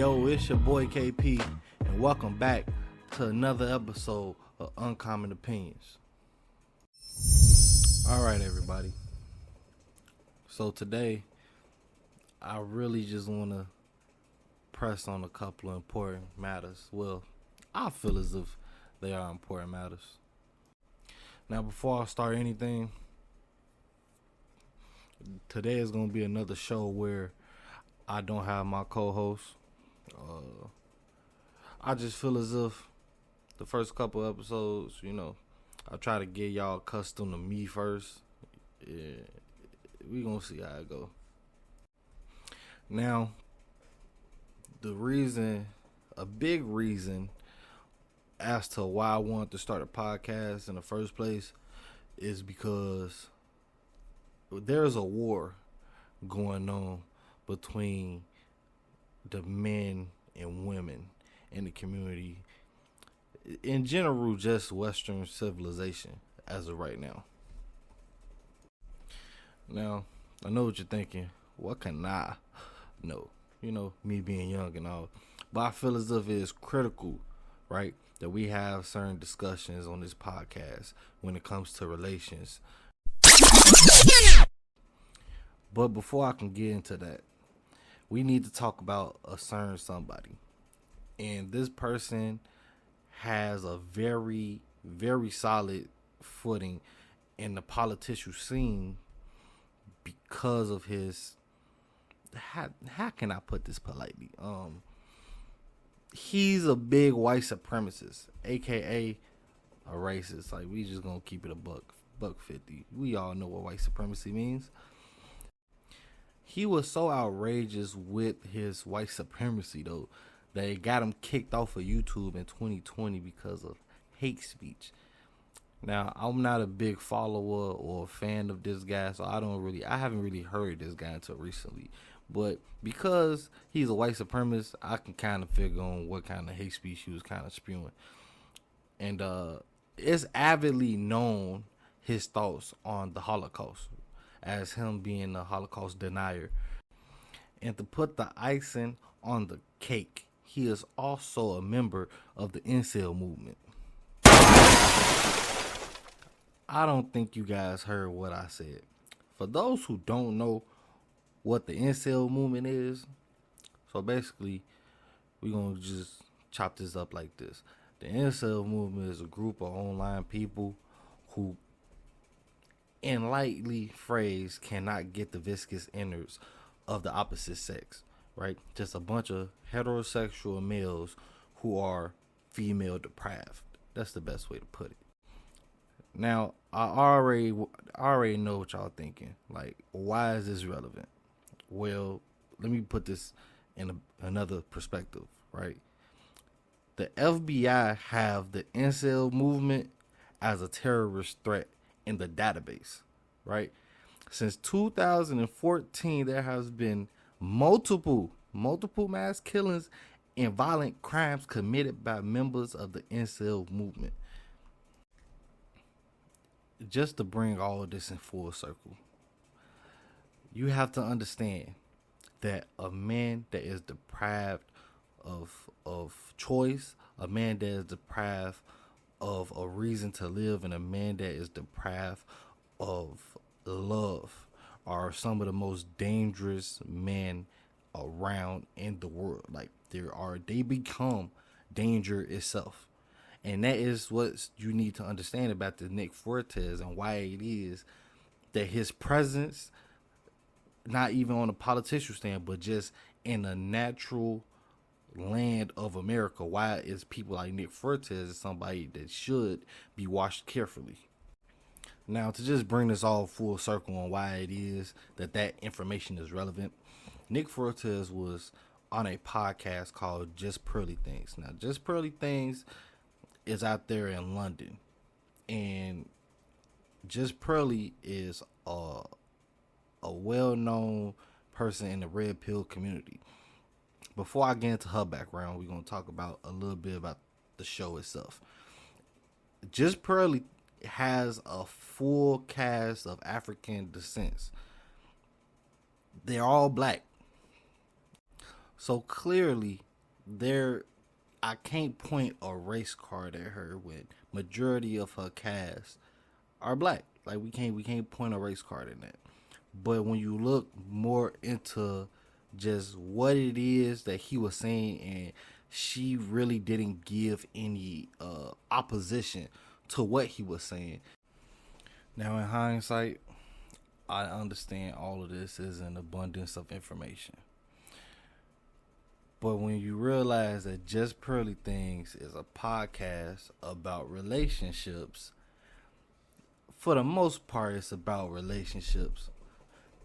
Yo, it's your boy KP, and welcome back to another episode of Uncommon Opinions. Alright, everybody. So today, I really just want to press on a couple of important matters. Well, I feel as if they are important matters. Now, before I start anything, today is going to be another show where I don't have my co-host. I just feel as if the first couple episodes, I try to get y'all accustomed to me first. Yeah, we gonna see how it go. Now, a big reason as to why I wanted to start a podcast in the first place is because there's a war going on between the men and women in the community, in general, just Western civilization as of right now. Now, I know what you're thinking. What can I know? Me being young and all. But I feel as if it is critical, right, that we have certain discussions on this podcast when it comes to relations. But before I can get into that, we need to talk about a certain somebody. And this person has a very, very solid footing in the political scene because of his, how can I put this politely? He's a big white supremacist, aka a racist. Like, we just gonna keep it a buck 50. We all know what white supremacy means. He was so outrageous with his white supremacy, though, that it got him kicked off of YouTube in 2020 because of hate speech. Now, I'm not a big follower or fan of this guy, so I haven't really heard this guy until recently. But because he's a white supremacist, I can kind of figure on what kind of hate speech he was kind of spewing. And it's avidly known his thoughts on the Holocaust, as him being a Holocaust denier. And to put the icing on the cake, he is also a member of the incel movement. I don't think you guys heard what I said. For those who don't know what the incel movement is, so basically, we're going to just chop this up like this. The incel movement is a group of online people who, in lightly phrased, cannot get the viscous innards of the opposite sex, right? Just a bunch of heterosexual males who are female deprived. That's the best way to put it. Now, I already know what y'all thinking. Like, why is this relevant? Well, let me put this in another perspective, right? The FBI have the incel movement as a terrorist threat in the database, right? Since 2014, there has been multiple mass killings and violent crimes committed by members of the incel movement. Just to bring all of this in full circle, you have to understand that a man that is deprived of choice, a man that is deprived of a reason to live, and a man that is deprived of love are some of the most dangerous men around in the world. Like, they become danger itself. And that is what you need to understand about the Nick Fortes and why it is that his presence, not even on a political stand, but just in a natural land of America, why is people like Nick Fortes somebody that should be watched carefully. Now, to just bring this all full circle on why it is that information is relevant, Nick Fortes was on a podcast called Just Pearly Things. Now, Just Pearly Things is out there in London, and Just Pearly is a well-known person in the red pill community. Before I get into her background, we're going to talk about a little bit about the show itself. Just Pearly has a full cast of African descents. They're all black. So clearly, there, I can't point a race card at her when majority of her cast are black. Like we can't point a race card in that. But when you look more into just what it is that he was saying, and she really didn't give any opposition to what he was saying. Now, in hindsight, I understand all of this is an abundance of information. But when you realize that Just Pearly Things is a podcast about relationships, for the most part, it's about relationships.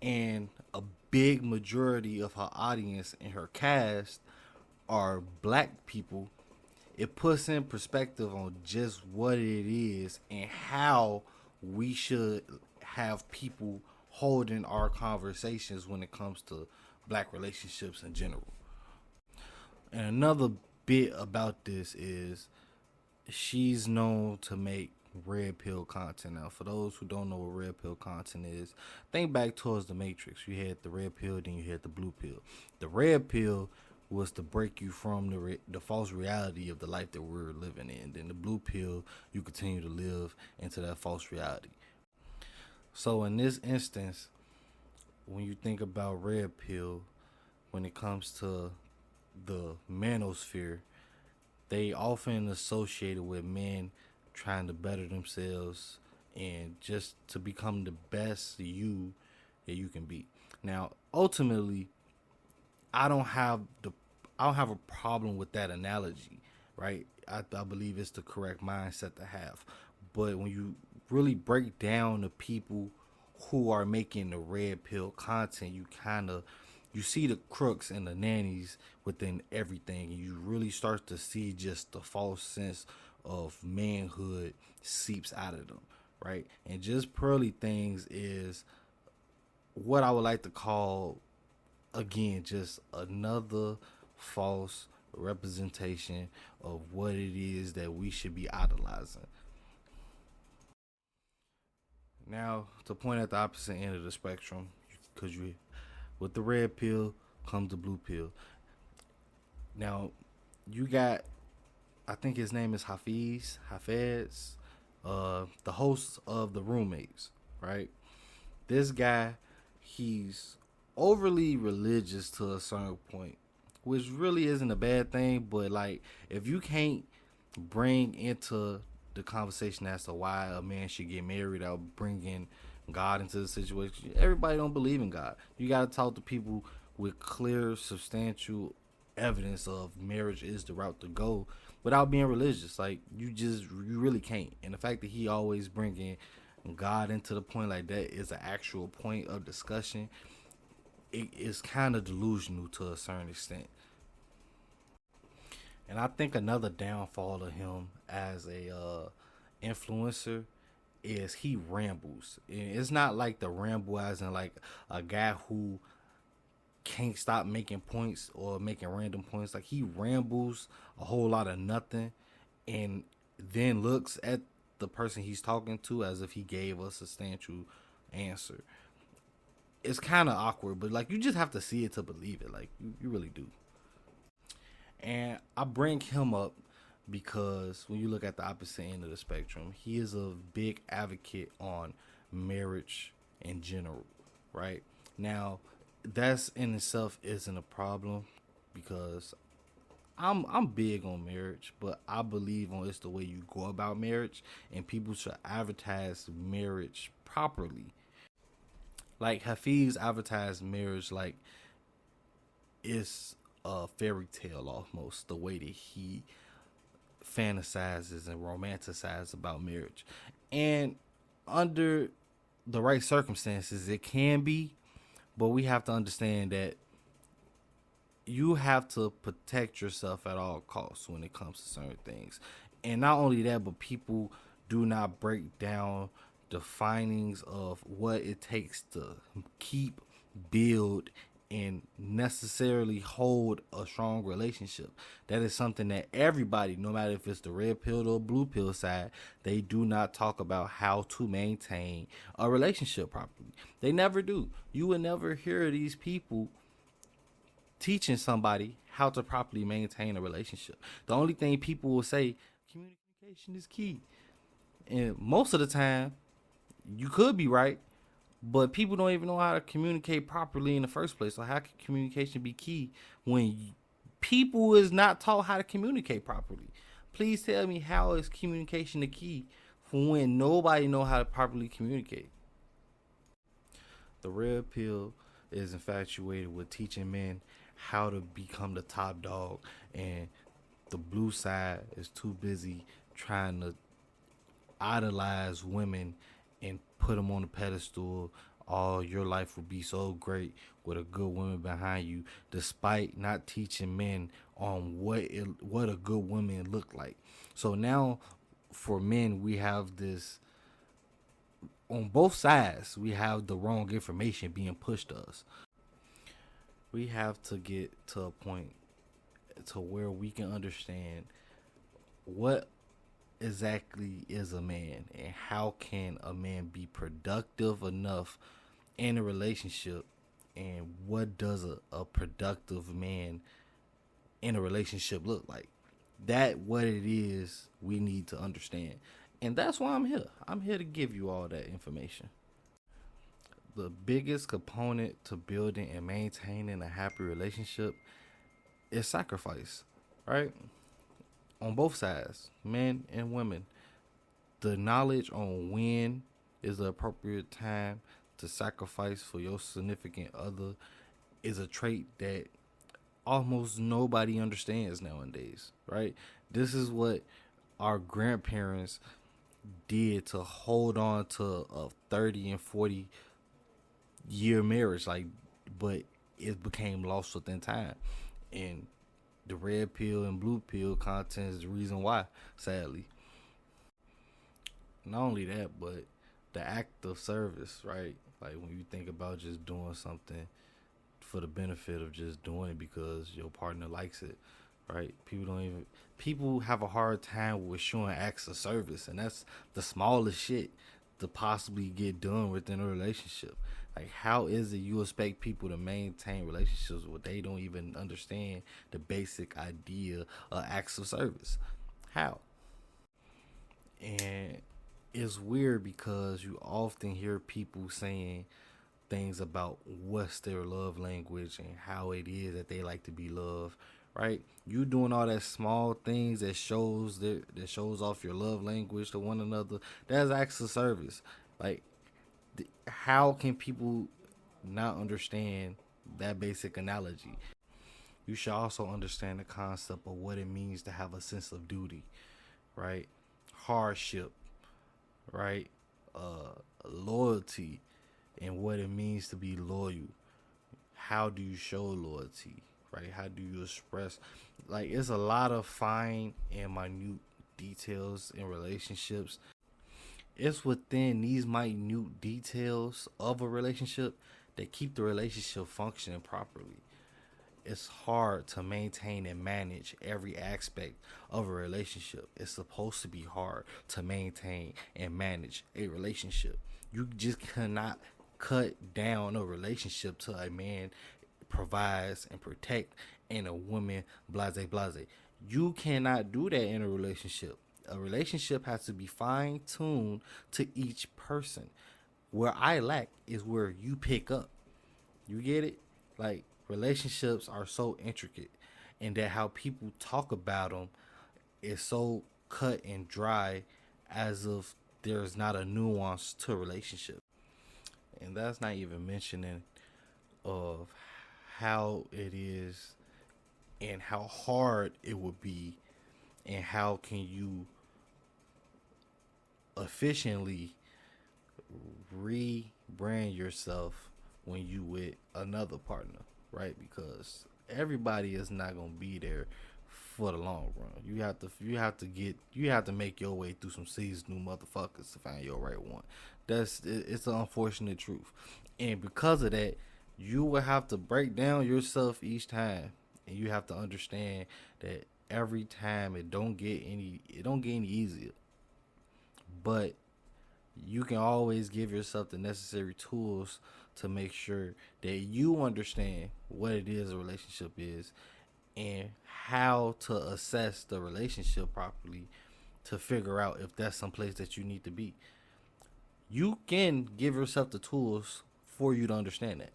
And a big majority of her audience and her cast are black people. It puts in perspective on just what it is and how we should have people holding our conversations when it comes to black relationships in general. And another bit about this is she's known to make red pill content. Now, for those who don't know what red pill content is, think back towards the Matrix. You had the red pill, then you had the blue pill. The red pill was to break you from the false reality of the life that we're living in. Then the blue pill, you continue to live into that false reality. So in this instance, when you think about red pill, when it comes to the manosphere, they often associated with men trying to better themselves and just to become the best you that you can be. Now, ultimately, I don't have a problem with that analogy, right? I believe it's the correct mindset to have. But when you really break down the people who are making the red pill content, you see the crooks and the nannies within everything, and you really start to see just the false sense of manhood seeps out of them, right? And Just Pearly Things is what I would like to call, again, just another false representation of what it is that we should be idolizing. Now, to point at the opposite end of the spectrum, because with the red pill comes the blue pill. Now, you got, I think his name is Hafez, the host of The Roommates, right? This guy, he's overly religious to a certain point, which really isn't a bad thing, but like, if you can't bring into the conversation as to why a man should get married or bringing God into the situation, everybody don't believe in God. You got to talk to people with clear, substantial evidence of marriage is the route to go without being religious. Like, you really can't. And the fact that he always bringing God into the point like that is an actual point of discussion. It is kind of delusional to a certain extent. And I think another downfall of him as a influencer is he rambles. And it's not like the ramble as in like a guy who can't stop making points or making random points. Like, he rambles a whole lot of nothing and then looks at the person he's talking to as if he gave a substantial answer. It's kind of awkward, but like, you just have to see it to believe it. Like, you really do. And I bring him up because when you look at the opposite end of the spectrum, he is a big advocate on marriage in general, right? Now, that's in itself isn't a problem because I'm big on marriage, but I believe on it's the way you go about marriage, and people should advertise marriage properly. Like, Hafiz advertised marriage like it's a fairy tale almost, the way that he fantasizes and romanticizes about marriage. And under the right circumstances, it can be, but we have to understand that you have to protect yourself at all costs when it comes to certain things. And not only that, but people do not break down the findings of what it takes to keep, build, and necessarily hold a strong relationship. That is something that everybody, no matter if it's the red pill or blue pill side, they do not talk about how to maintain a relationship properly. They never do. You will never hear these people teaching somebody how to properly maintain a relationship. The only thing people will say, communication is key. And most of the time, you could be right, but people don't even know how to communicate properly in the first place. So how can communication be key when people is not taught how to communicate properly? Please tell me, how is communication the key for when nobody know how to properly communicate? The red pill is infatuated with teaching men how to become the top dog, and the blue side is too busy trying to idolize women and put them on a pedestal. All your life will be so great with a good woman behind you, despite not teaching men on what a good woman look like. So now, for men, we have this on both sides. We have the wrong information being pushed to us. We have to get to a point to where we can understand what exactly is a man and how can a man be productive enough in a relationship, and what does a productive man in a relationship look like. That what it is we need to understand, and that's why I'm here to give you all that information. The biggest component to building and maintaining a happy relationship is sacrifice, right? On both sides, men and women. The knowledge on when is the appropriate time to sacrifice for your significant other is a trait that almost nobody understands nowadays, right? This is what our grandparents did to hold on to a 30 and 40-year marriage, like, but it became lost within time. And the red pill and blue pill content is the reason why, sadly. Not only that, but the act of service, right? Like when you think about just doing something for the benefit of just doing it because your partner likes it, right? People have a hard time with showing acts of service, and that's the smallest shit to possibly get done within a relationship. Like, how is it you expect people to maintain relationships where they don't even understand the basic idea of acts of service? How? And it's weird because you often hear people saying things about what's their love language and how it is that they like to be loved, right? You doing all that small things that shows off your love language to one another. That's acts of service. Like, how can people not understand that basic analogy? You should also understand the concept of what it means to have a sense of duty, right? Hardship, right? Loyalty, and what it means to be loyal. How do you show loyalty, right? How do you express? Like, it's a lot of fine and minute details in relationships. It's within these minute details of a relationship that keep the relationship functioning properly. It's hard to maintain and manage every aspect of a relationship. It's supposed to be hard to maintain and manage a relationship. You just cannot cut down a relationship to a man provides and protect and a woman blase blase. You cannot do that in a relationship. A relationship has to be fine tuned to each person. Where I lack is where you pick up. You get it? Like, relationships are so intricate, and that how people talk about them is so cut and dry, as if there's not a nuance to a relationship. And that's not even mentioning of how it is and how hard it would be, and how can you efficiently rebrand yourself when you with another partner, right? Because everybody is not gonna be there for the long run. You have to make your way through some seasonal motherfuckers to find your right one. It's an unfortunate truth, and because of that, you will have to break down yourself each time, and you have to understand that every time it don't get any easier, but you can always give yourself the necessary tools to make sure that you understand what it is a relationship is, and how to assess the relationship properly to figure out if that's someplace that you need to be. You can give yourself the tools for you to understand that.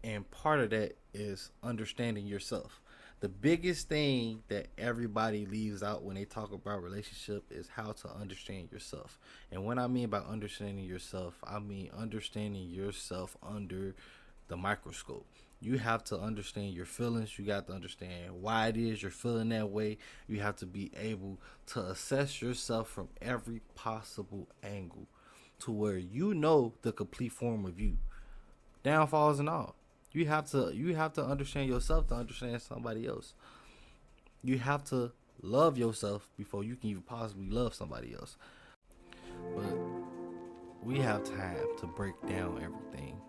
And part of that is understanding yourself. The biggest thing that everybody leaves out when they talk about relationship is how to understand yourself. And what I mean by understanding yourself, I mean understanding yourself under the microscope. You have to understand your feelings. You got to understand why it is you're feeling that way. You have to be able to assess yourself from every possible angle to where you know the complete form of you, downfalls and all. You have to understand yourself to understand somebody else. You have to love yourself before you can even possibly love somebody else. But we have time to break down everything.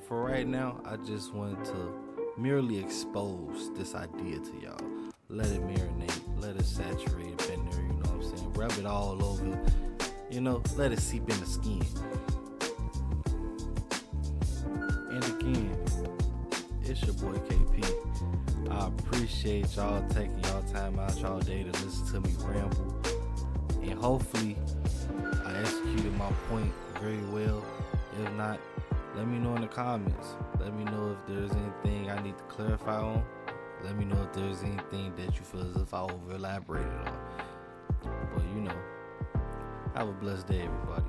For right now, I just wanted to merely expose this idea to y'all. Let it marinate, let it saturate up in there, you know what I'm saying? Rub it all over, let it seep in the skin. And again, it's your boy KP. I appreciate y'all taking y'all time out y'all day to listen to me ramble. And hopefully, I executed my point very well. If not, let me know in the comments. Let me know if there's anything I need to clarify on. Let me know if there's anything that you feel as if I over elaborated on. But have a blessed day, everybody.